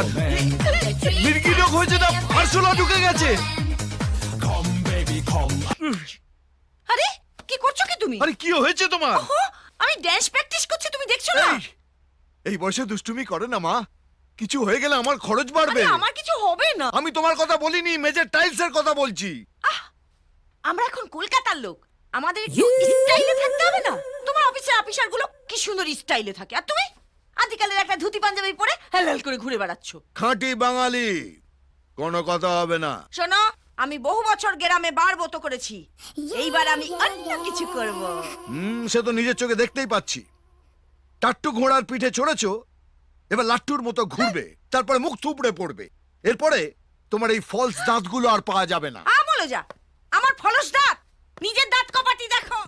তোমার? মির্গি রোগ হয়েছে না আরশোলা ঢুকে গেছে? আরে কি করছো কি তুমি? আরে কি হয়েছে তোমার? ওহো, আমি ড্যান্স প্র্যাকটিস করছি, তুমি দেখছো না? এই বয়সে দুষ্টুমি করে না মা। কিছু হয়ে গেলে আমার খরচ বাড়বে। আরে আমার কিছু হবে না। আমি তোমার কথা বলিনি, মেজের টাইলসের কথা বলছি। আমরা এখন কলকাতার লোক, আমাদের একটু স্টাইলে থাকতে হবে না? তোমার অফিসের অফিসার গুলো কি সুন্দর স্টাইলে থাকে, আর তুমি আদিকালের একটা ধুতি পাঞ্জাবি পরে হেলাল করে ঘুরে বেড়াচ্ছ। খাঁটি বাঙালি, কোনো কথা হবে না। শোনো, আমি বহু বছর গ্রামে বারবত করেছি, এইবার আমি অন্য কিছু করব। সে তো নিজের চোখে দেখতেই পাচ্ছি। টাট্টু ঘোড়ার পিঠে চড়েছো, এবার লাট্টুর মতো ঘুরবে, তারপরে মুখ থুবড়ে পড়বে। এরপরে তোমার এই ফলস দাঁতগুলো আর পাওয়া যাবে না। বলে যা, আমার ফলস দাঁত, নিজের দাঁত কপাটি দেখো।